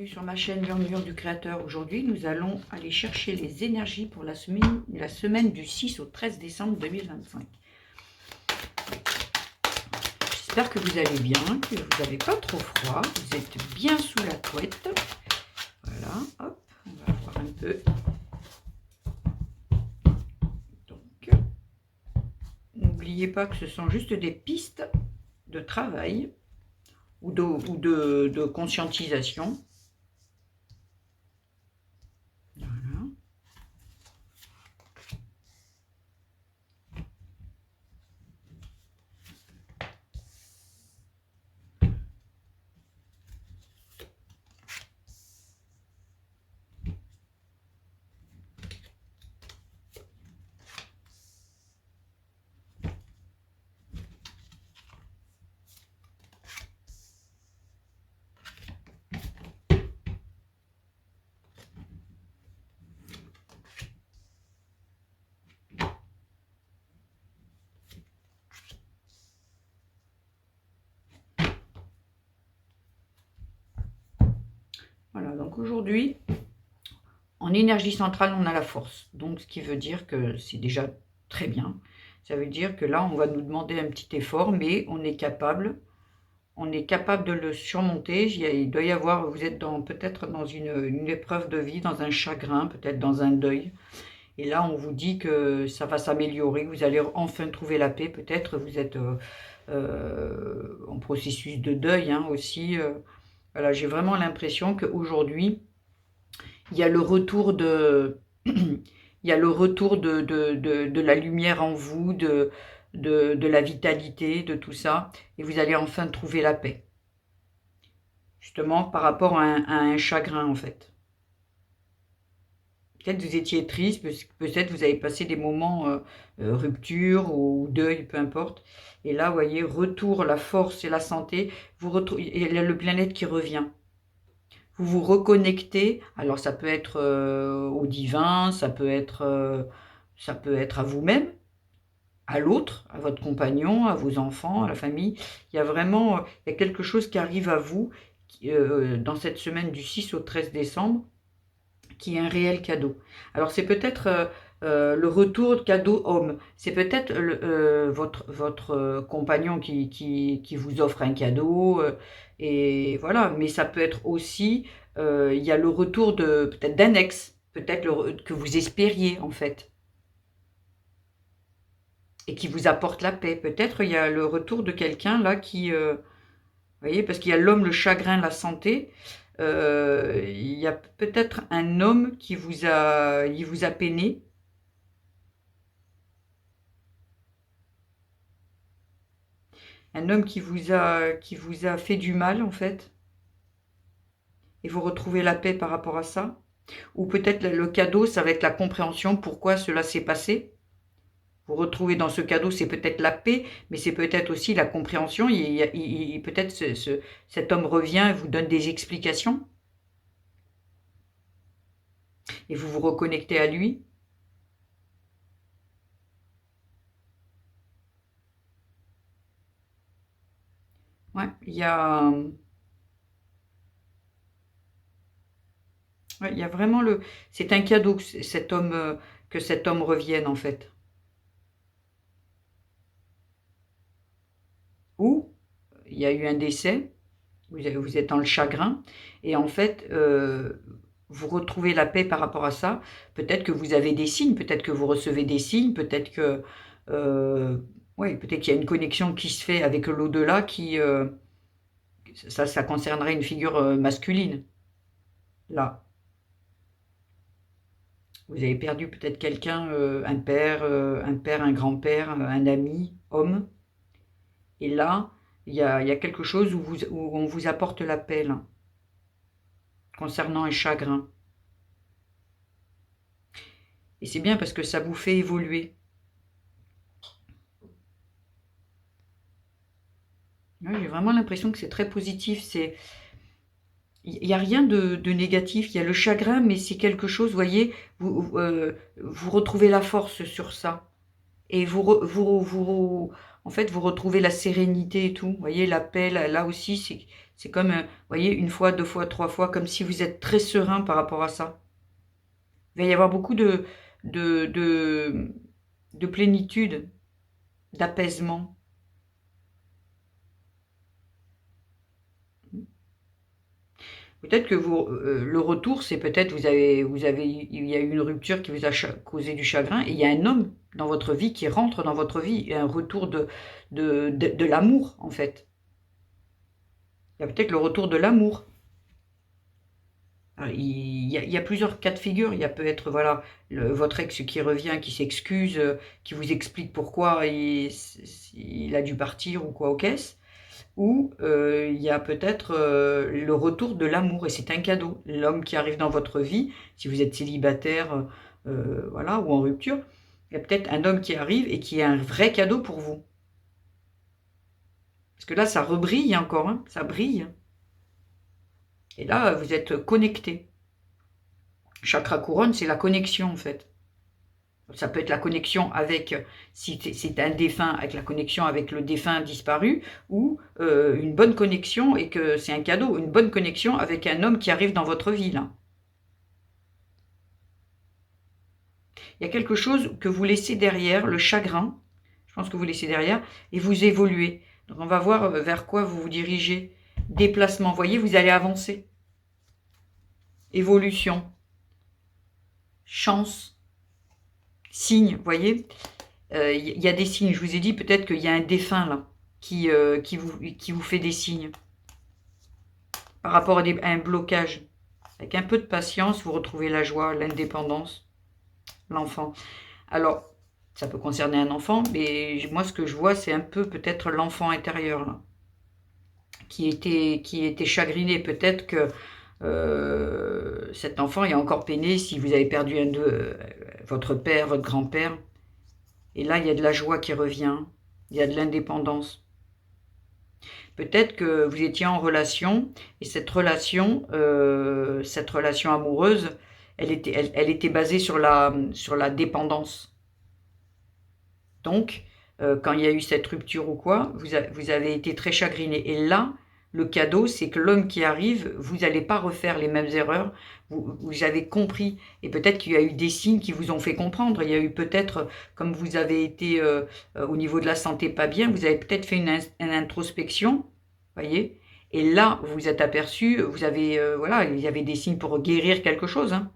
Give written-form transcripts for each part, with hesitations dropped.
bienvenue sur ma chaîne Murmure du Créateur. Aujourd'hui, nous allons aller chercher les énergies pour la semaine du 6 au 13 décembre 2025. J'espère que vous allez bien, que vous n'avez pas trop froid, vous êtes bien sous la couette. Voilà, hop, on va voir un peu. Donc, n'oubliez pas que ce sont juste des pistes de travail ou de conscientisation. Voilà. Voilà, donc aujourd'hui, en énergie centrale, on a la force. Donc, ce qui veut dire que c'est déjà très bien. Ça veut dire que là, on va nous demander un petit effort, mais on est capable de le surmonter. Il doit y avoir, vous êtes peut-être dans une épreuve de vie, dans un chagrin, peut-être dans un deuil. Et là, on vous dit que ça va s'améliorer, vous allez enfin trouver la paix. Peut-être vous êtes en processus de deuil aussi. Voilà, j'ai vraiment l'impression qu'aujourd'hui, il y a le retour de, il y a le retour de la lumière en vous, de la vitalité, de tout ça. Et vous allez enfin trouver la paix. Justement, par rapport à un chagrin, en fait. Peut-être vous étiez triste, peut-être vous avez passé des moments rupture ou deuil, peu importe. Et là, vous voyez, retour, la force et la santé, il y a le bien-être qui revient. Vous vous reconnectez, alors ça peut être au divin, ça peut être à vous-même, à l'autre, à votre compagnon, à vos enfants, à la famille. Il y a vraiment il y a quelque chose qui arrive à vous dans cette semaine du 6 au 13 décembre, qui est un réel cadeau. Alors c'est peut-être le retour de cadeau homme. C'est peut-être votre compagnon qui vous offre un cadeau. Et voilà, mais ça peut être aussi, il y a le retour peut-être d'un ex, peut-être que vous espériez en fait, et qui vous apporte la paix. Peut-être il y a le retour de quelqu'un là qui... vous voyez, parce qu'il y a l'homme, le chagrin, la santé. Il y a peut-être un homme il vous a peiné. Un homme qui vous a fait du mal, en fait. Et vous retrouvez la paix par rapport à ça. Ou peut-être le cadeau, ça va être la compréhension, pourquoi cela s'est passé. Vous retrouvez dans ce cadeau, c'est peut-être la paix, mais c'est peut-être aussi la compréhension. Peut-être cet homme revient et vous donne des explications. Et vous vous reconnectez à lui. Ouais, il y a vraiment c'est un cadeau que cet homme revienne, en fait. Ou il y a eu un décès, vous êtes dans le chagrin, et en fait, vous retrouvez la paix par rapport à ça. Peut-être que vous avez des signes, peut-être que vous recevez des signes, peut-être que, ouais, peut-être qu'il y a une connexion qui se fait avec l'au-delà ça concernerait une figure masculine, là. Vous avez perdu peut-être quelqu'un, un père, un grand-père, un ami, homme. Et là, il y a quelque chose où on vous apporte la paix, là, concernant un chagrin. Et c'est bien parce que ça vous fait évoluer. Ouais, j'ai vraiment l'impression que c'est très positif. Il n'y a rien de négatif. Il y a le chagrin, mais c'est quelque chose, vous voyez, vous retrouvez la force sur ça. Et en fait, vous retrouvez la sérénité et tout. Vous voyez, la paix, là aussi, c'est comme, vous voyez, une fois, deux fois, trois fois, comme si vous êtes très serein par rapport à ça. Il va y avoir beaucoup de, de, de plénitude, d'apaisement. Peut-être que le retour, c'est peut-être, il y a eu une rupture qui vous a causé du chagrin, et il y a un homme dans votre vie qui rentre dans votre vie, et un retour de l'amour, en fait. Il y a peut-être le retour de l'amour. Il y a plusieurs cas de figure. Il y a peut-être, voilà, votre ex qui revient, qui s'excuse, qui vous explique pourquoi il a dû partir ou quoi aux caisses. Ou il y a peut-être le retour de l'amour, et c'est un cadeau. L'homme qui arrive dans votre vie, si vous êtes célibataire, voilà, ou en rupture, il y a peut-être un homme qui arrive et qui est un vrai cadeau pour vous. Parce que là, ça rebrille encore, hein, ça brille. Et là, vous êtes connecté. Chakra couronne, c'est la connexion en fait. Ça peut être la connexion avec, si c'est un défunt, avec la connexion avec le défunt disparu, ou une bonne connexion, et que c'est un cadeau, une bonne connexion avec un homme qui arrive dans votre vie, là. Il y a quelque chose que vous laissez derrière, le chagrin, je pense que vous laissez derrière, et vous évoluez. Donc on va voir vers quoi vous vous dirigez. Déplacement, vous voyez, vous allez avancer. Évolution. Chance. Signe, vous voyez. Il y a des signes, je vous ai dit, peut-être qu'il y a un défunt là, qui vous fait des signes par rapport à un blocage. Avec un peu de patience, vous retrouvez la joie, l'indépendance, l'enfant. Alors, ça peut concerner un enfant, mais moi, ce que je vois, c'est un peu peut-être l'enfant intérieur, là, qui était chagriné. Peut-être que cet enfant est encore peiné si vous avez perdu votre père, votre grand-père. Et là, il y a de la joie qui revient, il y a de l'indépendance. Peut-être que vous étiez en relation, et cette relation amoureuse, elle était basée sur la dépendance. Donc, quand il y a eu cette rupture ou quoi, vous avez été très chagriné. Et là, le cadeau, c'est que l'homme qui arrive, vous n'allez pas refaire les mêmes erreurs. Vous avez compris. Et peut-être qu'il y a eu des signes qui vous ont fait comprendre. Il y a eu peut-être, comme vous avez été au niveau de la santé pas bien, vous avez peut-être fait une introspection, voyez. Et là, vous vous êtes aperçu, voilà, il y avait des signes pour guérir quelque chose, hein.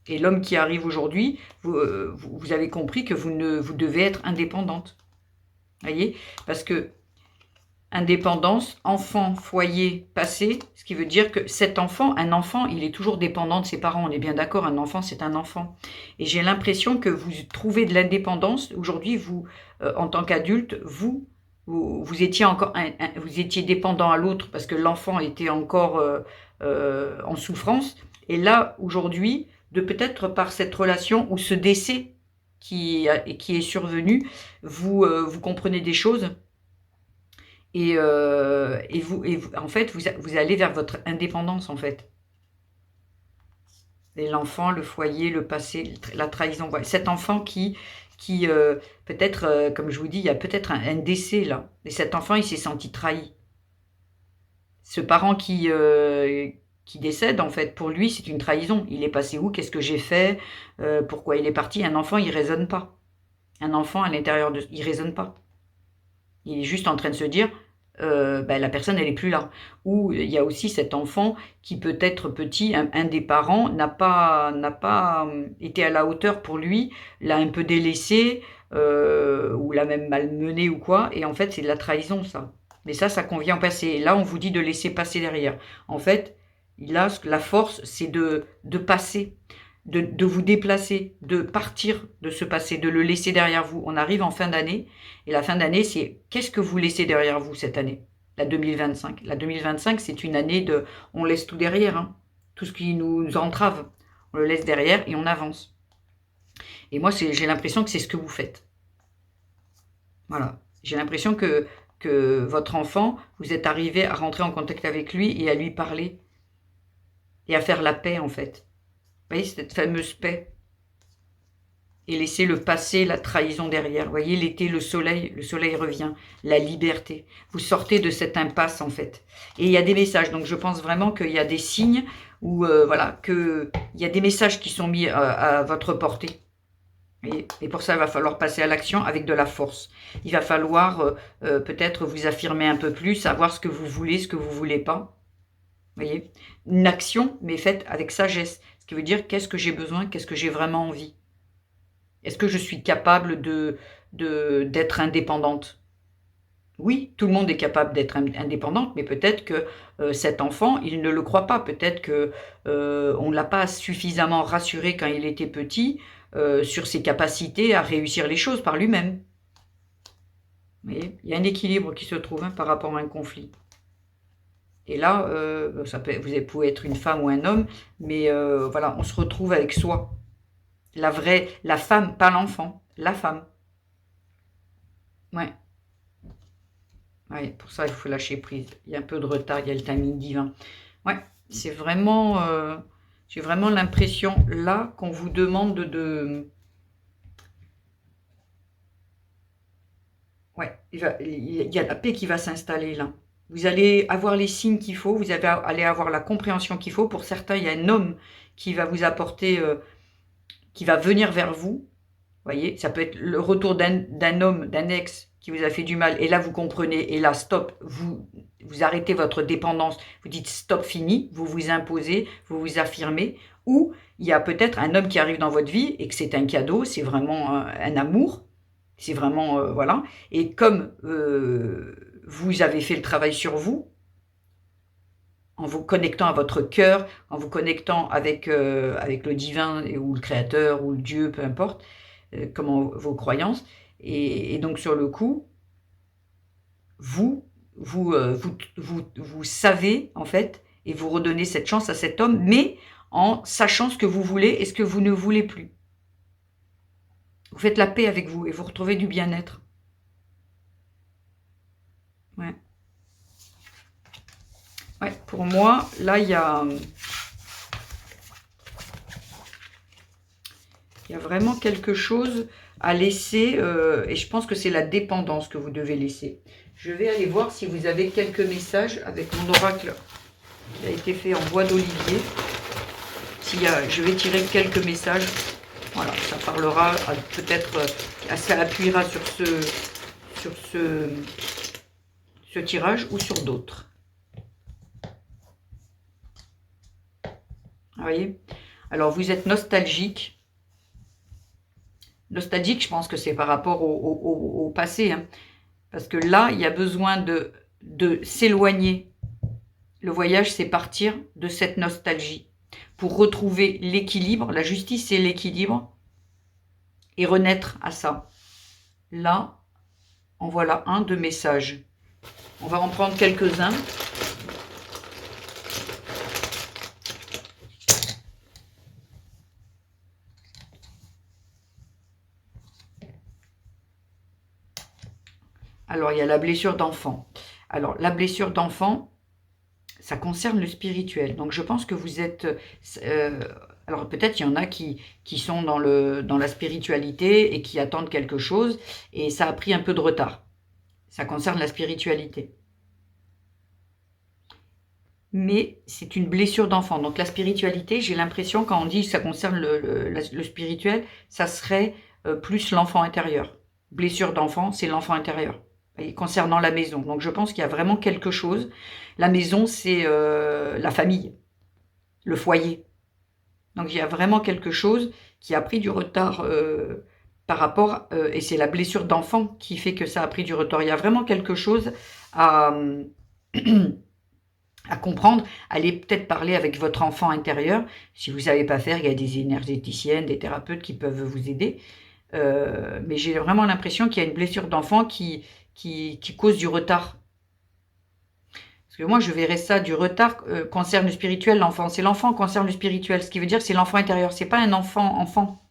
Et l'homme qui arrive aujourd'hui, vous avez compris que vous devez être indépendante. Voyez? Parce que indépendance, enfant, foyer, passé, ce qui veut dire que un enfant, il est toujours dépendant de ses parents. On est bien d'accord, un enfant, c'est un enfant. Et j'ai l'impression que vous trouvez de l'indépendance. Aujourd'hui, vous, en tant qu'adulte, vous étiez encore, vous étiez dépendant à l'autre parce que l'enfant était encore en souffrance. Et là, aujourd'hui, de peut-être par cette relation ou ce décès qui est survenu, vous comprenez des choses, et en fait, vous allez vers votre indépendance, en fait. Et l'enfant, le foyer, le passé, la trahison. Voilà. Cet enfant qui peut-être, comme je vous dis, il y a peut-être un décès là. Et cet enfant, il s'est senti trahi. Ce parent qui décède, en fait, pour lui, c'est une trahison. Il est passé où? Qu'est-ce que j'ai fait? Pourquoi il est parti? Un enfant, il raisonne pas. Un enfant, à l'intérieur de... Il raisonne pas. Il est juste en train de se dire, la personne, elle est plus là. Ou il y a aussi cet enfant qui peut-être petit, un des parents n'a pas été à la hauteur pour lui, l'a un peu délaissé, ou l'a même malmené ou quoi. Et en fait, c'est de la trahison, ça. Mais ça convient au passé. Et là, on vous dit de laisser passer derrière. En fait, là, la force, c'est de passer, de vous déplacer, de partir de ce passé, de le laisser derrière vous. On arrive en fin d'année, et la fin d'année, c'est qu'est-ce que vous laissez derrière vous cette année, la 2025. La 2025, c'est une année de... On laisse tout derrière, hein. Tout ce qui nous entrave, on le laisse derrière et on avance. Et moi, j'ai l'impression que c'est ce que vous faites. Voilà. J'ai l'impression que votre enfant, vous êtes arrivé à rentrer en contact avec lui et à lui parler et à faire la paix, en fait. Vous voyez, cette fameuse paix. et laissez le passé, la trahison derrière. Vous voyez, l'été, le soleil revient, la liberté. Vous sortez de cette impasse, en fait. Et il y a des messages, donc je pense vraiment qu'il y a des signes où, voilà, qu'il y a des messages qui sont mis à votre portée. Et pour ça, il va falloir passer à l'action avec de la force. Il va falloir peut-être vous affirmer un peu plus, savoir ce que vous voulez, ce que vous ne voulez pas. Vous voyez, une action, mais faite avec sagesse. Ce qui veut dire, qu'est-ce que j'ai besoin, qu'est-ce que j'ai vraiment envie. Est-ce que je suis capable d'être indépendante? Oui, tout le monde est capable d'être indépendante, mais peut-être que cet enfant, il ne le croit pas. Peut-être que on ne l'a pas suffisamment rassuré quand il était petit sur ses capacités à réussir les choses par lui-même. Vous voyez, il y a un équilibre qui se trouve par rapport à un conflit. Et là, vous pouvez être une femme ou un homme, mais voilà, on se retrouve avec soi. La femme, pas l'enfant, la femme. Ouais. Ouais, pour ça, il faut lâcher prise. Il y a un peu de retard, il y a le timing divin. Ouais, c'est vraiment... j'ai vraiment l'impression, là, qu'on vous demande de... Ouais, il y a la paix qui va s'installer, là. Vous allez avoir les signes qu'il faut, allez avoir la compréhension qu'il faut. Pour certains, il y a un homme qui va vous apporter... qui va venir vers vous. Vous voyez, ça peut être le retour d'un homme, d'un ex qui vous a fait du mal. Et là, vous comprenez. Et là, stop, vous arrêtez votre dépendance. Vous dites stop, fini. Vous vous imposez, vous vous affirmez. Ou il y a peut-être un homme qui arrive dans votre vie et que c'est un cadeau. C'est vraiment un amour. C'est vraiment, voilà. Et comme vous avez fait le travail sur vous, en vous connectant à votre cœur, en vous connectant avec le divin ou le créateur ou le Dieu, peu importe, comment vos croyances. Et donc sur le coup, vous savez en fait, et vous redonnez cette chance à cet homme, mais en sachant ce que vous voulez et ce que vous ne voulez plus. Vous faites la paix avec vous et vous retrouvez du bien-être. Ouais. Ouais, pour moi, là, il y a vraiment quelque chose à laisser, et je pense que c'est la dépendance que vous devez laisser. Je vais aller voir si vous avez quelques messages avec mon oracle qui a été fait en bois d'olivier. Je vais tirer quelques messages. Voilà, ça parlera peut-être, ça appuiera sur ce tirage ou sur d'autres. Vous voyez? Alors, vous êtes nostalgique. Nostalgique, je pense que c'est par rapport au passé. Hein. Parce que là, il y a besoin de s'éloigner. Le voyage, c'est partir de cette nostalgie. Pour retrouver l'équilibre, la justice et l'équilibre. Et renaître à ça. Là, en voilà un de messages. On va en prendre quelques-uns. Alors, il y a la blessure d'enfant. Alors, la blessure d'enfant, ça concerne le spirituel. Donc, je pense que vous êtes... alors, peut-être il y en a qui sont dans la spiritualité et qui attendent quelque chose. Et ça a pris un peu de retard. Ça concerne la spiritualité. Mais c'est une blessure d'enfant. Donc, la spiritualité, j'ai l'impression, quand on dit que ça concerne le spirituel, ça serait plus l'enfant intérieur. Blessure d'enfant, c'est l'enfant intérieur. Et concernant la maison. Donc, je pense qu'il y a vraiment quelque chose. La maison, c'est la famille, le foyer. Donc, il y a vraiment quelque chose qui a pris du retard par rapport... et c'est la blessure d'enfant qui fait que ça a pris du retard. Il y a vraiment quelque chose à comprendre. Allez peut-être parler avec votre enfant intérieur. Si vous ne savez pas faire, il y a des énergéticiennes, des thérapeutes qui peuvent vous aider. Mais j'ai vraiment l'impression qu'il y a une blessure d'enfant qui cause du retard. Parce que moi, je verrais ça, du retard concerne le spirituel, l'enfant. C'est l'enfant concerne le spirituel, ce qui veut dire que c'est l'enfant intérieur. C'est pas un enfant.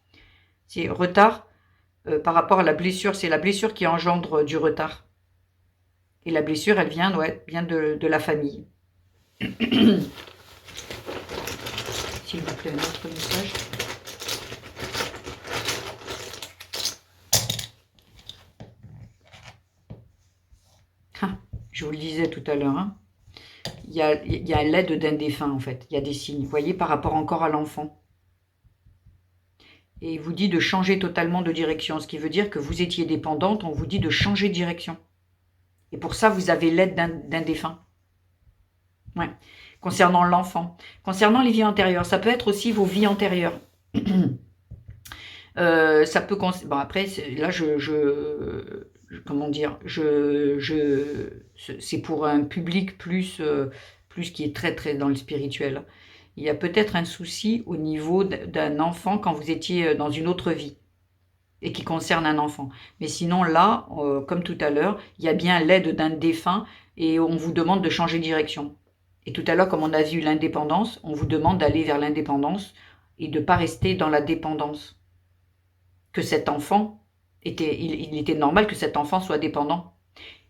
C'est retard par rapport à la blessure. C'est la blessure qui engendre du retard. Et la blessure, elle vient de la famille. S'il vous plaît, un autre message. Je vous le disais tout à l'heure, hein. Il y a l'aide d'un défunt, en fait. Il y a des signes, vous voyez, par rapport encore à l'enfant. Et il vous dit de changer totalement de direction, ce qui veut dire que vous étiez dépendante, on vous dit de changer de direction. Et pour ça, vous avez l'aide d'un défunt. Ouais. Concernant l'enfant. Concernant les vies antérieures, ça peut être aussi vos vies antérieures. Ça peut... Bon, après, là, comment dire, c'est pour un public plus qui est très, très dans le spirituel. Il y a peut-être un souci au niveau d'un enfant quand vous étiez dans une autre vie et qui concerne un enfant. Mais sinon, là, comme tout à l'heure, il y a bien l'aide d'un défunt et on vous demande de changer de direction. Et tout à l'heure, comme on a vu l'indépendance, on vous demande d'aller vers l'indépendance et de ne pas rester dans la dépendance. Que cet enfant, il était normal que cet enfant soit dépendant.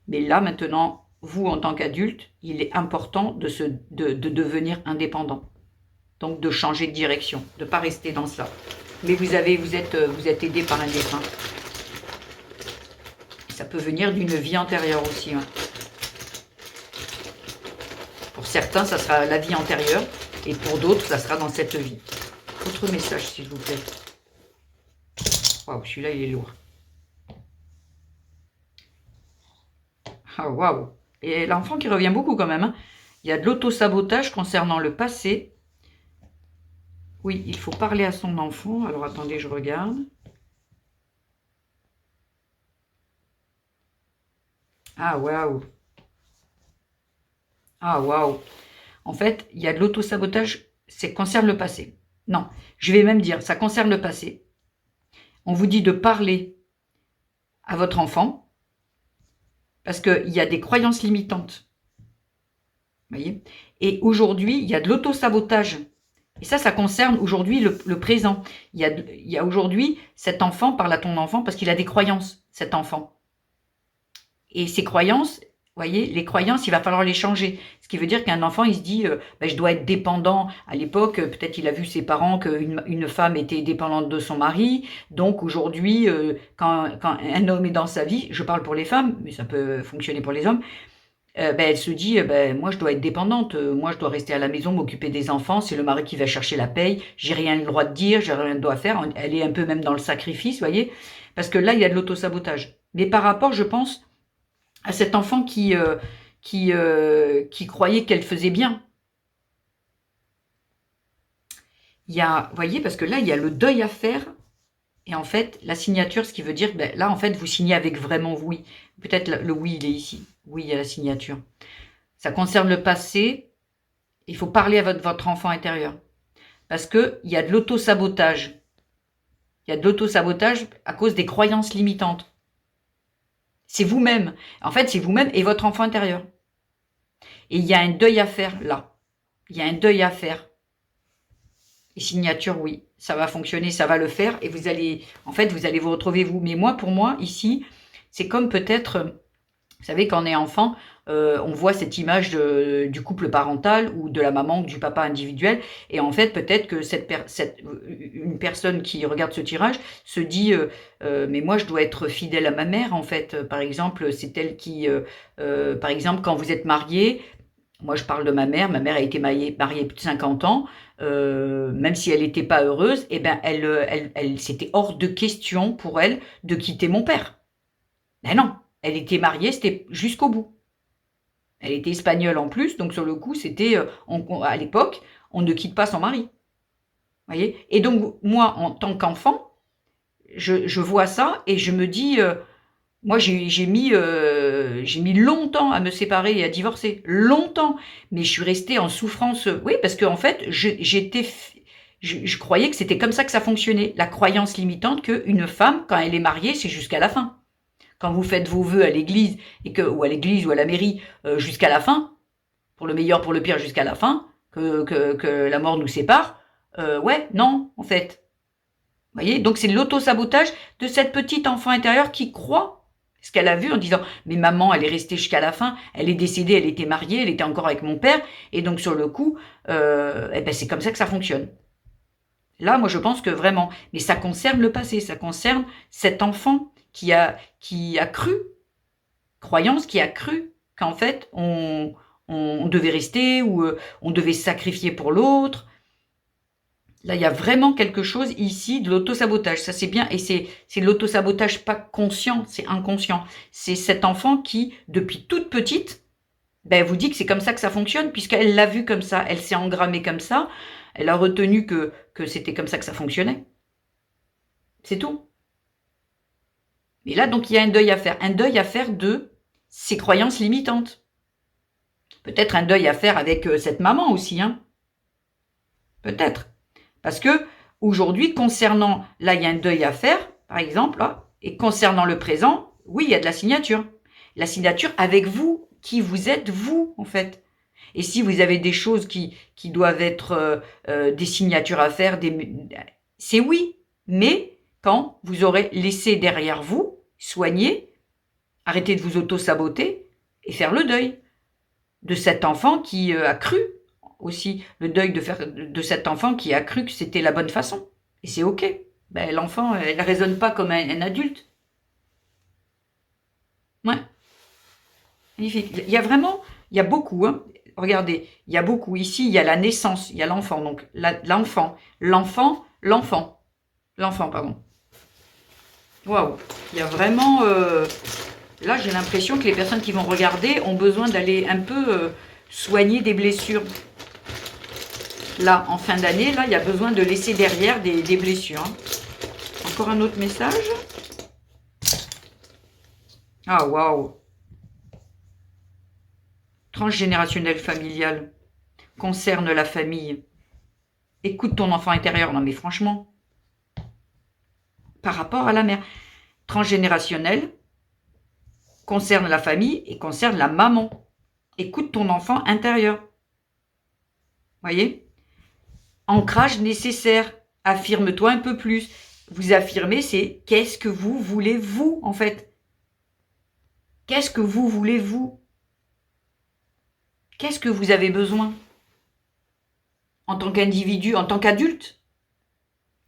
Mais là, maintenant, vous, en tant qu'adulte, il est important de devenir indépendant. Donc, de changer de direction, de ne pas rester dans ça. Mais vous êtes aidé par un défunt. Ça peut venir d'une vie antérieure aussi. Hein. Pour certains, ça sera la vie antérieure. Et pour d'autres, ça sera dans cette vie. Autre message, s'il vous plaît. Waouh, celui-là, il est lourd. Ah, waouh. Et l'enfant qui revient beaucoup quand même. Hein. Il y a de l'auto-sabotage concernant le passé. Oui, il faut parler à son enfant. Alors, attendez, je regarde. Ah, waouh. Ah, waouh. En fait, il y a de l'auto-sabotage, ça concerne le passé. Non, je vais même dire, ça concerne le passé. On vous dit de parler à votre enfant parce qu'il y a des croyances limitantes. Vous voyez? Et aujourd'hui, il y a de l'auto-sabotage. Et ça concerne aujourd'hui le présent. Il y a aujourd'hui, cet enfant parle à ton enfant parce qu'il a des croyances, cet enfant. Et ces croyances, vous voyez, les croyances, il va falloir les changer. Ce qui veut dire qu'un enfant, il se dit, je dois être dépendant. À l'époque, peut-être il a vu ses parents qu'une femme était dépendante de son mari. Donc aujourd'hui, quand un homme est dans sa vie, je parle pour les femmes, mais ça peut fonctionner pour les hommes, elle se dit, moi je dois être dépendante, moi je dois rester à la maison, m'occuper des enfants, c'est le mari qui va chercher la paye, j'ai rien le droit de dire, j'ai rien le droit de faire. Elle est un peu même dans le sacrifice, vous voyez, parce que là, il y a de l'autosabotage. Mais par rapport, je pense, à cet enfant qui croyait qu'elle faisait bien. Il y a, vous voyez, parce que là, il y a le deuil à faire. Et en fait, la signature, ce qui veut dire, là, en fait, vous signez avec vraiment oui. Peut-être le oui, il est ici. Oui, il y a la signature. Ça concerne le passé. Il faut parler à votre enfant intérieur. Parce qu'il y a de l'auto-sabotage. Il y a de l'auto-sabotage à cause des croyances limitantes. C'est vous-même. En fait, c'est vous-même et votre enfant intérieur. Et il y a un deuil à faire là. Il y a un deuil à faire. Et signature, oui, ça va fonctionner, ça va le faire. Et vous allez, en fait, vous allez vous retrouver vous. Mais moi, pour moi, ici, c'est comme peut-être, vous savez, quand on est enfant, on voit cette image du couple parental ou de la maman ou du papa individuel. Et en fait, peut-être que une personne qui regarde ce tirage se dit mais moi, je dois être fidèle à ma mère, en fait. Par exemple, c'est elle qui... par exemple, quand vous êtes marié, moi, je parle de ma mère a été mariée plus de 50 ans. Même si elle n'était pas heureuse, eh ben, c'était hors de question pour elle de quitter mon père. Ben non, elle était mariée, c'était jusqu'au bout. Elle était espagnole en plus, donc sur le coup, c'était, à l'époque, on ne quitte pas son mari. Voyez. Et donc, moi, en tant qu'enfant, je vois ça et je me dis, moi, j'ai mis longtemps à me séparer et à divorcer. Longtemps. Mais je suis restée en souffrance. Oui, parce qu'en fait, je croyais que c'était comme ça que ça fonctionnait. La croyance limitante qu'une femme, quand elle est mariée, c'est jusqu'à la fin. Quand vous faites vos vœux à l'église, ou à l'église ou à la mairie, jusqu'à la fin, pour le meilleur, pour le pire, jusqu'à la fin, que la mort nous sépare, ouais, non, en fait. Vous voyez, donc c'est l'auto-sabotage de cette petite enfant intérieure qui croit ce qu'elle a vu en disant « mais maman, elle est restée jusqu'à la fin, elle est décédée, elle était mariée, elle était encore avec mon père, et donc sur le coup, c'est comme ça que ça fonctionne. » Là, moi, je pense que vraiment, mais ça concerne le passé, ça concerne cet enfant qui a cru, croyance qui a cru qu'en fait, on devait rester ou on devait se sacrifier pour l'autre. Là, il y a vraiment quelque chose ici de l'autosabotage. Ça, c'est bien. Et c'est de l'autosabotage pas conscient, c'est inconscient. C'est cet enfant qui, depuis toute petite, ben, vous dit que c'est comme ça que ça fonctionne, puisqu'elle l'a vu comme ça. Elle s'est engrammée comme ça. Elle a retenu que c'était comme ça que ça fonctionnait. C'est tout. Et là, donc, il y a un deuil à faire. Un deuil à faire de ses croyances limitantes. Peut-être un deuil à faire avec cette maman aussi, hein. Peut-être. Parce que aujourd'hui, concernant, là, il y a un deuil à faire, par exemple, là, et concernant le présent, oui, il y a de la signature. La signature avec vous, qui vous êtes vous, en fait. Et si vous avez des choses qui doivent être des signatures à faire, c'est oui. Mais quand vous aurez laissé derrière vous, soigner, arrêter de vous auto-saboter et faire le deuil de cet enfant qui a cru aussi, le deuil de cet enfant qui a cru que c'était la bonne façon. Et c'est ok. Ben, l'enfant, elle ne raisonne pas comme un adulte. Ouais, magnifique. Il y a vraiment, il y a beaucoup, hein. Regardez, il y a beaucoup. Ici, il y a la naissance, il y a l'enfant. Donc, l'enfant, pardon. Waouh. Il y a vraiment... là, j'ai l'impression que les personnes qui vont regarder ont besoin d'aller un peu soigner des blessures. Là, en fin d'année, là, il y a besoin de laisser derrière des blessures. Hein. Encore un autre message. Ah, waouh. Transgénérationnel familial. Concerne la famille. Écoute ton enfant intérieur. Non, mais franchement. Par rapport à la mère. Transgénérationnel. Concerne la famille et concerne la maman. Écoute ton enfant intérieur. Voyez ? Ancrage nécessaire. Affirme-toi un peu plus. Vous affirmez, c'est qu'est-ce que vous voulez, vous, en fait. Qu'est-ce que vous voulez, vous? Qu'est-ce que vous avez besoin? En tant qu'individu, en tant qu'adulte.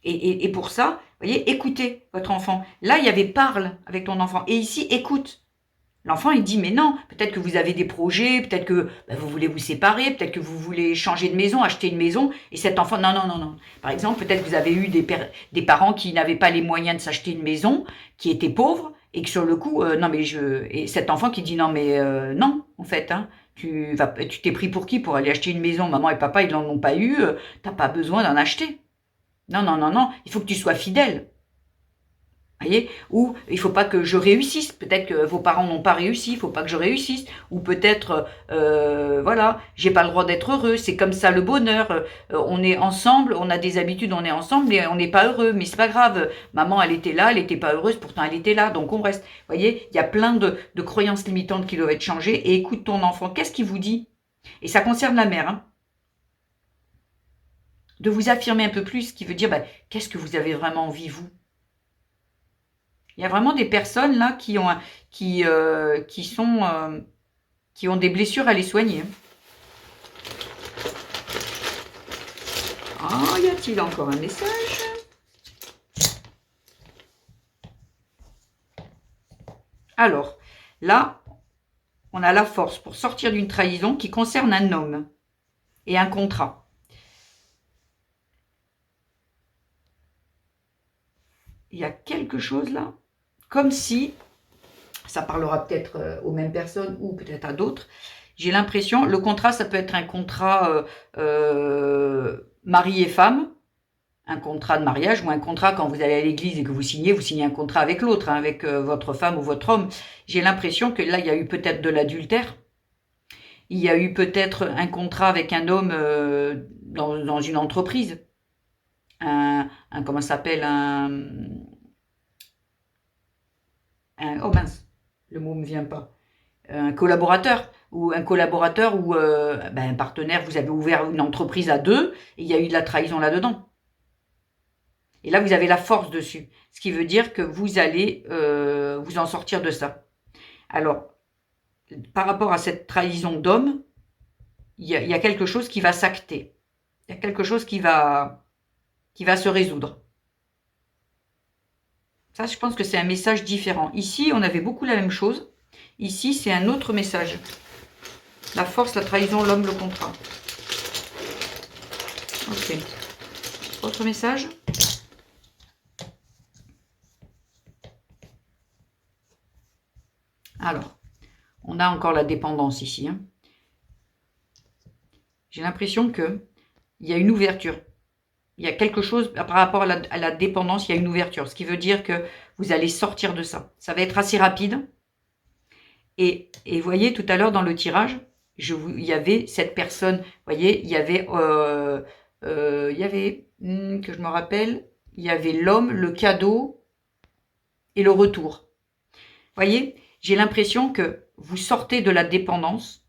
Et pour ça, vous voyez, écoutez votre enfant. Là, il y avait parle avec ton enfant. Et ici, écoute. L'enfant, il dit, mais non, peut-être que vous avez des projets, peut-être que vous voulez vous séparer, peut-être que vous voulez changer de maison, acheter une maison, et cet enfant, non, non, non, non. Par exemple, peut-être que vous avez eu des parents qui n'avaient pas les moyens de s'acheter une maison, qui étaient pauvres, et que sur le coup, non, mais et cet enfant qui dit, non, mais non, en fait, hein, tu t'es pris pour qui pour aller acheter une maison? Maman et papa, ils n'en ont pas eu, t'as pas besoin d'en acheter. Non, non, non, non, il faut que tu sois fidèle. Voyez, ou il faut pas que je réussisse. Peut-être que vos parents n'ont pas réussi, il faut pas que je réussisse. Ou peut-être, voilà, j'ai pas le droit d'être heureux. C'est comme ça le bonheur. On est ensemble, on a des habitudes, on est ensemble, mais on n'est pas heureux. Mais c'est pas grave. Maman, elle était là, elle n'était pas heureuse, pourtant elle était là, donc on reste. Voyez, il y a plein de croyances limitantes qui doivent être changées. Et écoute ton enfant, qu'est-ce qu'il vous dit? Et ça concerne la mère, hein. De vous affirmer un peu plus, ce qui veut dire, qu'est-ce que vous avez vraiment envie, vous? Il y a vraiment des personnes là qui ont qui ont des blessures à les soigner. Ah, y a-t-il encore un message? Alors, là, on a la force pour sortir d'une trahison qui concerne un homme et un contrat. Il y a quelque chose là, comme si, ça parlera peut-être aux mêmes personnes ou peut-être à d'autres, j'ai l'impression, le contrat, ça peut être un contrat mari et femme, un contrat de mariage ou un contrat quand vous allez à l'église et que vous signez un contrat avec l'autre, hein, avec votre femme ou votre homme. J'ai l'impression que là, il y a eu peut-être de l'adultère. Il y a eu peut-être un contrat avec un homme dans une entreprise. Comment ça s'appelle oh mince, le mot me vient pas. Un collaborateur ou un partenaire, vous avez ouvert une entreprise à deux et il y a eu de la trahison là-dedans. Et là, vous avez la force dessus. Ce qui veut dire que vous allez vous en sortir de ça. Alors, par rapport à cette trahison d'homme, il y a quelque chose qui va s'acter. Il y a quelque chose qui va se résoudre. Ça, je pense que c'est un message différent. Ici, on avait beaucoup la même chose. Ici, c'est un autre message. La force, la trahison, l'homme, le contrat. Ok. Autre message? Alors, on a encore la dépendance ici. Hein. J'ai l'impression qu'il y a une ouverture. Il y a quelque chose, par rapport à la dépendance, il y a une ouverture. Ce qui veut dire que vous allez sortir de ça. Ça va être assez rapide. Et vous voyez, tout à l'heure, dans le tirage, il y avait cette personne, vous voyez, il y avait, que je me rappelle, il y avait l'homme, le cadeau et le retour. Vous voyez, j'ai l'impression que vous sortez de la dépendance.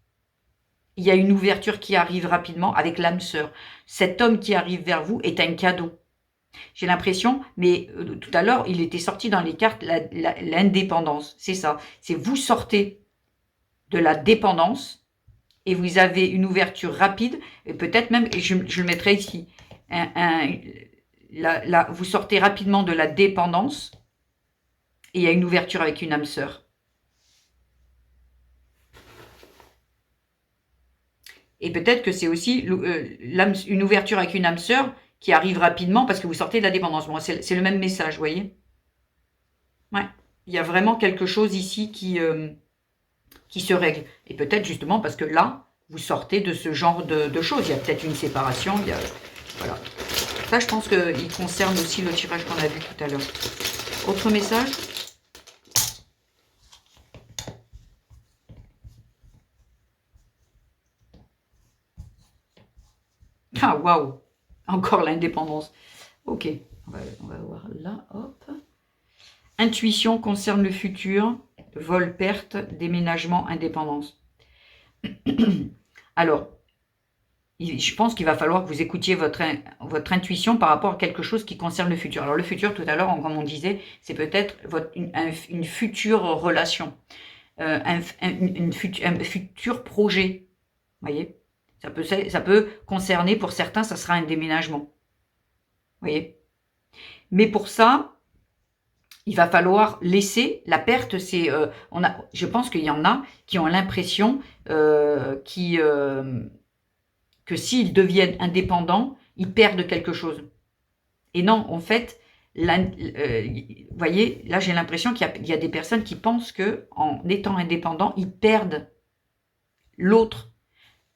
Il y a une ouverture qui arrive rapidement avec l'âme sœur. Cet homme qui arrive vers vous est un cadeau. J'ai l'impression, mais tout à l'heure, il était sorti dans les cartes l'indépendance. C'est ça. C'est vous sortez de la dépendance et vous avez une ouverture rapide, et peut-être même, et je le mettrai ici, vous sortez rapidement de la dépendance et il y a une ouverture avec une âme sœur. Et peut-être que c'est aussi une ouverture avec une âme sœur qui arrive rapidement parce que vous sortez de la dépendance. Bon, c'est le même message, vous voyez. Ouais, il y a vraiment quelque chose ici qui se règle. Et peut-être justement parce que là, vous sortez de ce genre de choses. Il y a peut-être une séparation. Voilà. Ça, je pense qu'il concerne aussi le tirage qu'on a vu tout à l'heure. Autre message? Ah, waouh! Encore l'indépendance. Ok, on va voir là, hop. Intuition concerne le futur, vol, perte, déménagement, indépendance. Alors, je pense qu'il va falloir que vous écoutiez votre intuition par rapport à quelque chose qui concerne le futur. Alors le futur, tout à l'heure, comme on disait, c'est peut-être une future relation, un futur projet. Vous voyez, ça peut concerner, pour certains, ça sera un déménagement. Vous voyez. Mais pour ça, il va falloir laisser la perte. Je pense qu'il y en a qui ont l'impression que s'ils deviennent indépendants, ils perdent quelque chose. Et non, en fait, vous voyez, là j'ai l'impression qu'il y a des personnes qui pensent que en étant indépendants, ils perdent l'autre.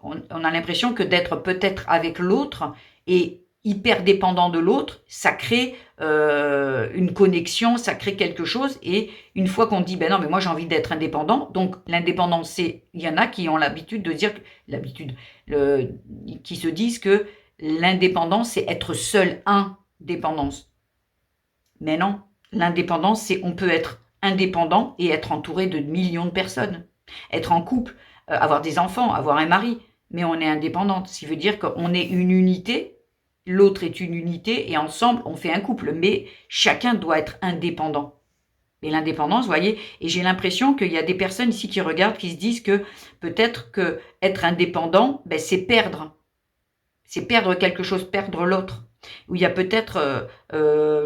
On a l'impression que d'être peut-être avec l'autre et hyper dépendant de l'autre, ça crée une connexion, ça crée quelque chose. Et une fois qu'on dit, ben non, mais moi j'ai envie d'être indépendant, donc l'indépendance, il y en a qui ont l'habitude de dire, qui se disent que l'indépendance, c'est être seul, indépendance. Mais non, l'indépendance, c'est on peut être indépendant et être entouré de millions de personnes. Être en couple, avoir des enfants, avoir un mari, mais on est indépendante. Ce qui veut dire qu'on est une unité, l'autre est une unité, et ensemble, on fait un couple. Mais chacun doit être indépendant. Et l'indépendance, vous voyez, et j'ai l'impression qu'il y a des personnes ici qui regardent, qui se disent que peut-être que être indépendant, ben, c'est perdre. C'est perdre quelque chose, perdre l'autre. Où il y a peut-être,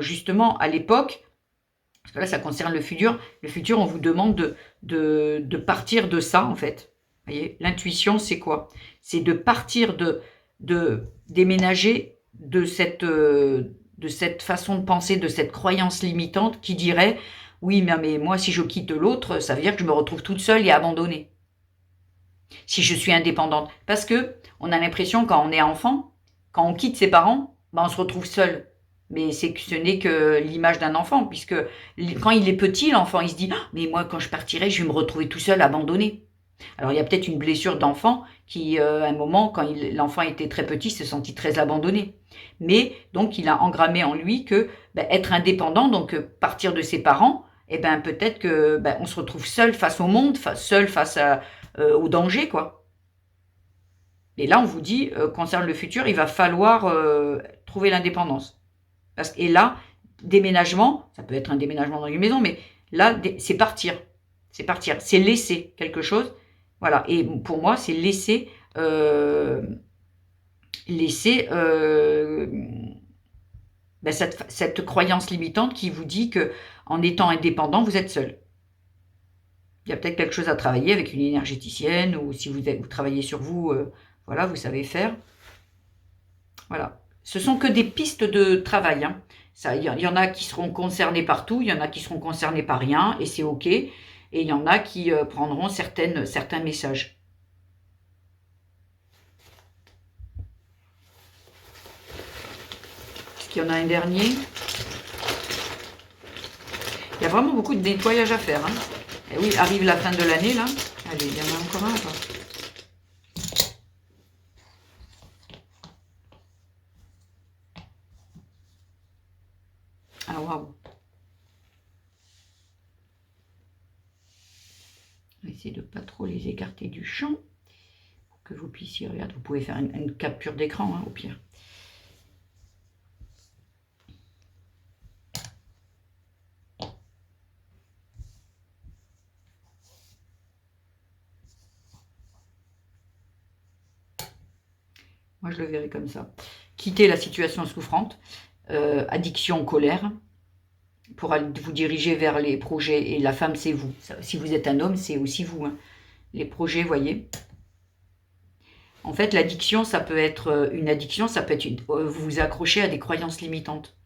justement, à l'époque, parce que là, ça concerne le futur. Le futur, on vous demande de partir de ça, en fait. Vous voyez, l'intuition, c'est quoi? C'est de partir de déménager de cette façon de penser, de cette croyance limitante qui dirait « Oui, mais moi, si je quitte l'autre, ça veut dire que je me retrouve toute seule et abandonnée. Si je suis indépendante. » Parce que on a l'impression, quand on est enfant, quand on quitte ses parents, ben, on se retrouve seul. Mais ce n'est que l'image d'un enfant, puisque quand il est petit, l'enfant, il se dit « Mais moi, quand je partirai, je vais me retrouver tout seul, abandonné. » Alors, il y a peut-être une blessure d'enfant qui, à un moment, quand l'enfant était très petit, se sentit très abandonné. Mais, donc, il a engrammé en lui que être indépendant, donc partir de ses parents, eh ben, peut-être que on se retrouve seul face au monde, seul face au danger, quoi. Et là, on vous dit, concernant le futur, il va falloir trouver l'indépendance. Et là, déménagement, ça peut être un déménagement dans une maison, mais là, c'est partir. C'est partir. C'est laisser quelque chose. Voilà. Et pour moi, c'est laisser cette croyance limitante qui vous dit que en étant indépendant, vous êtes seul. Il y a peut-être quelque chose à travailler avec une énergéticienne, ou si vous travaillez sur vous, voilà, vous savez faire. Voilà. Ce sont que des pistes de travail. Hein. Il y en a qui seront concernés par tout, il y en a qui seront concernés par rien, et c'est OK. Et il y en a qui prendront certains messages. Est-ce qu'il y en a un dernier? Il y a vraiment beaucoup de nettoyage à faire. Hein. Et oui, arrive la fin de l'année, là. Allez, il y en a encore un, quoi. Ah, waouh. On va essayer de ne pas trop les écarter du champ. Pour que vous puissiez regarder. Vous pouvez faire une capture d'écran, hein, au pire. Moi, je le verrai comme ça. Quitter la situation souffrante, addiction, colère, pour vous diriger vers les projets. Et la femme, c'est vous. Si vous êtes un homme, c'est aussi vous. Hein. Les projets, voyez. En fait, l'addiction, ça peut être une addiction, ça peut être vous vous accrochez à des croyances limitantes.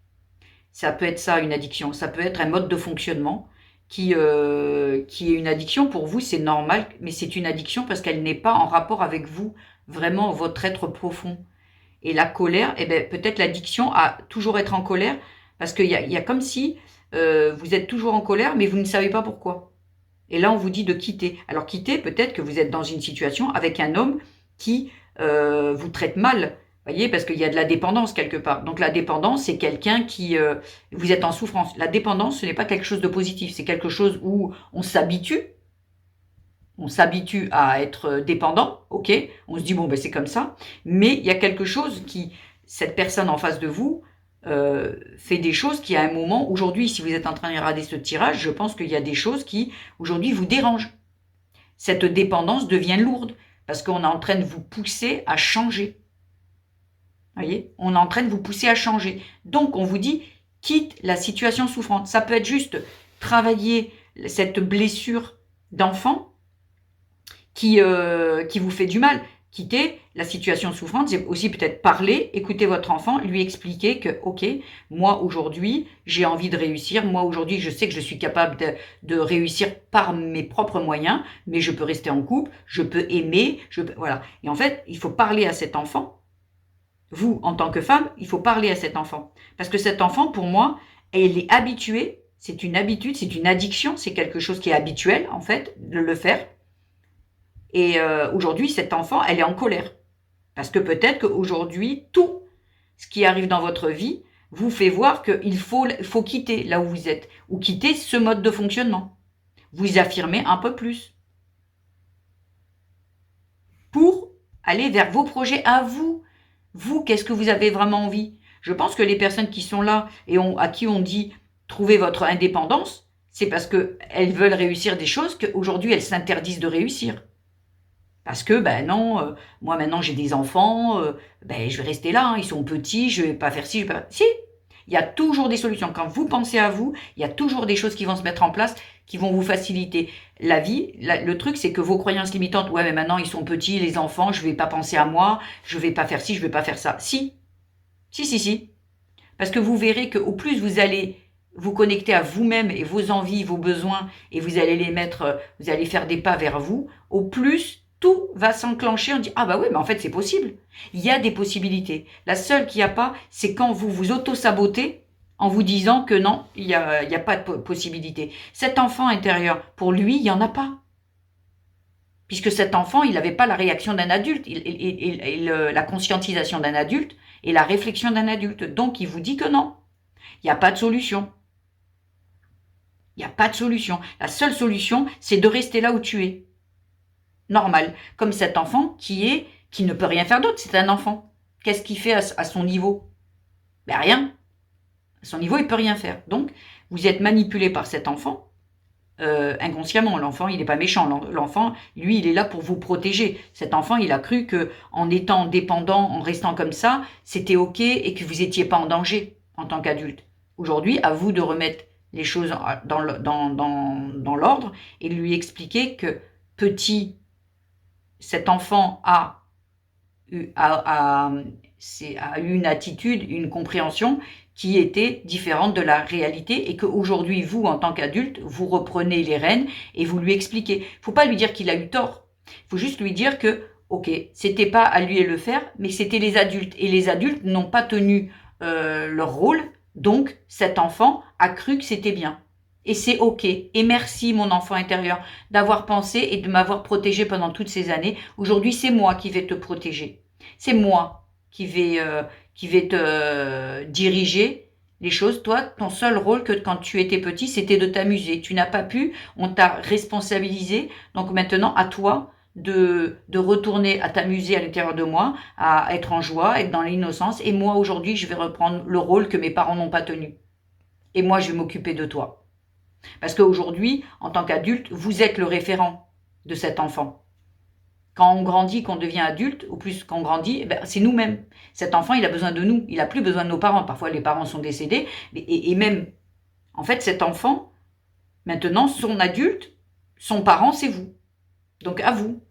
Ça peut être ça, une addiction. Ça peut être un mode de fonctionnement qui est une addiction. Pour vous, c'est normal, mais c'est une addiction parce qu'elle n'est pas en rapport avec vous, vraiment votre être profond. Et la colère, eh ben, peut-être l'addiction à toujours être en colère, parce qu'il y a comme si vous êtes toujours en colère, mais vous ne savez pas pourquoi. Et là, on vous dit de quitter. Alors quitter, peut-être que vous êtes dans une situation avec un homme qui vous traite mal, voyez, parce qu'il y a de la dépendance quelque part. Donc la dépendance, c'est quelqu'un qui... vous êtes en souffrance. La dépendance, ce n'est pas quelque chose de positif, c'est quelque chose où on s'habitue. On s'habitue à être dépendant, ok, on se dit, bon, ben c'est comme ça. Mais il y a quelque chose qui... Cette personne en face de vous fait des choses qui, à un moment, aujourd'hui, si vous êtes en train de regarder ce tirage, je pense qu'il y a des choses qui, aujourd'hui, vous dérangent. Cette dépendance devient lourde, parce qu'on est en train de vous pousser à changer. Voyez, on est en train de vous pousser à changer. Donc, on vous dit, quitte la situation souffrante. Ça peut être juste travailler cette blessure d'enfant qui vous fait du mal. Quitter la situation souffrante, c'est aussi peut-être parler, écouter votre enfant, lui expliquer que, ok, moi aujourd'hui, j'ai envie de réussir, moi aujourd'hui, je sais que je suis capable de réussir par mes propres moyens, mais je peux rester en couple, je peux aimer, voilà. Et en fait, il faut parler à cet enfant. Vous, en tant que femme, il faut parler à cet enfant. Parce que cet enfant, pour moi, elle est habituée, c'est une habitude, c'est une addiction, c'est quelque chose qui est habituel, en fait, de le faire. Et aujourd'hui, cet enfant, elle est en colère. Parce que peut-être qu'aujourd'hui, tout ce qui arrive dans votre vie vous fait voir qu'il faut quitter là où vous êtes, ou quitter ce mode de fonctionnement. Vous affirmez un peu plus. Pour aller vers vos projets à vous. Vous, qu'est-ce que vous avez vraiment envie? Je pense que les personnes qui sont là et à qui on dit « trouvez votre indépendance », c'est parce qu'elles veulent réussir des choses qu'aujourd'hui, elles s'interdisent de réussir. Parce que, ben non, moi maintenant j'ai des enfants, ben je vais rester là, hein, ils sont petits, je vais pas faire ci, je vais pas... Si, il y a toujours des solutions. Quand vous pensez à vous, il y a toujours des choses qui vont se mettre en place, qui vont vous faciliter la vie. Le truc, c'est que vos croyances limitantes, ouais, mais maintenant ils sont petits, les enfants, je vais pas penser à moi, je vais pas faire ci, je vais pas faire ça. Si. Parce que vous verrez qu'au plus vous allez vous connecter à vous-même et vos envies, vos besoins, et vous allez les mettre, vous allez faire des pas vers vous, au plus tout va s'enclencher. On dit, ah bah oui, mais en fait c'est possible. Il y a des possibilités. La seule qu'il n'y a pas, c'est quand vous vous auto-sabotez en vous disant que non, il n'y a pas de possibilité. Cet enfant intérieur, pour lui, il n'y en a pas. Puisque cet enfant, il n'avait pas la réaction d'un adulte, la conscientisation d'un adulte et la réflexion d'un adulte. Donc, il vous dit que non, il n'y a pas de solution. Il n'y a pas de solution. La seule solution, c'est de rester là où tu es. Normal. Comme cet enfant qui ne peut rien faire d'autre, c'est un enfant. Qu'est-ce qu'il fait à son niveau? Ben rien. À son niveau, il ne peut rien faire. Donc, vous êtes manipulé par cet enfant. Inconsciemment, l'enfant, il n'est pas méchant. L'enfant, lui, il est là pour vous protéger. Cet enfant, il a cru que en étant dépendant, en restant comme ça, c'était ok et que vous n'étiez pas en danger en tant qu'adulte. Aujourd'hui, à vous de remettre les choses dans l'ordre et lui expliquer que petit, cet enfant a eu une attitude, une compréhension qui était différente de la réalité et qu'aujourd'hui, vous, en tant qu'adulte, vous reprenez les rênes et vous lui expliquez. Il ne faut pas lui dire qu'il a eu tort. Il faut juste lui dire que, ok, c'était pas à lui de le faire, mais c'était les adultes. Et les adultes n'ont pas tenu leur rôle, donc cet enfant a cru que c'était bien. Et c'est ok. Et merci, mon enfant intérieur, d'avoir pensé et de m'avoir protégé pendant toutes ces années. Aujourd'hui, c'est moi qui vais te protéger. C'est moi qui vais te diriger les choses. Toi, ton seul rôle que quand tu étais petit, c'était de t'amuser. Tu n'as pas pu, on t'a responsabilisé. Donc maintenant, à toi de retourner à t'amuser à l'intérieur de moi, à être en joie, être dans l'innocence. Et moi, aujourd'hui, je vais reprendre le rôle que mes parents n'ont pas tenu. Et moi, je vais m'occuper de toi. Parce qu'aujourd'hui, en tant qu'adulte, vous êtes le référent de cet enfant. Quand on grandit, qu'on devient adulte, ou plus qu'on grandit, eh ben, c'est nous-mêmes. Cet enfant, il a besoin de nous. Il n'a plus besoin de nos parents. Parfois, les parents sont décédés. Et même, en fait, cet enfant, maintenant, son adulte, son parent, c'est vous. Donc, à vous.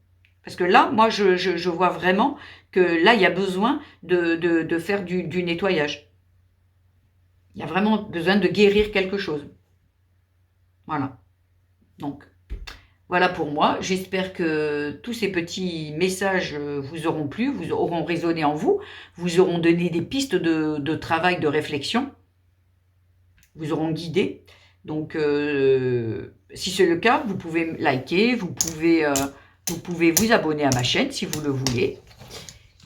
Parce que là, moi, je vois vraiment que là, il y a besoin de faire du nettoyage. Il y a vraiment besoin de guérir quelque chose. Voilà. Donc, voilà pour moi. J'espère que tous ces petits messages vous auront plu, vous auront résonné en vous, vous auront donné des pistes de travail, de réflexion, vous auront guidé. Donc, si c'est le cas, vous pouvez liker, vous pouvez vous abonner à ma chaîne si vous le voulez.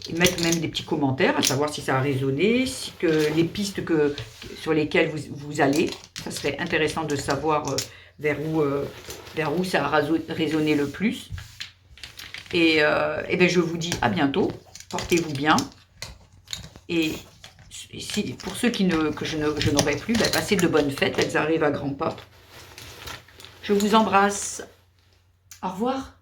Et mettre même des petits commentaires, à savoir si ça a résonné, si que les pistes sur lesquelles vous allez. Ça serait intéressant de savoir vers où ça a résonné le plus. Et bien, je vous dis à bientôt. Portez-vous bien. Et pour ceux que je n'aurai plus, ben, passez de bonnes fêtes. Elles arrivent à grands pas. Je vous embrasse. Au revoir.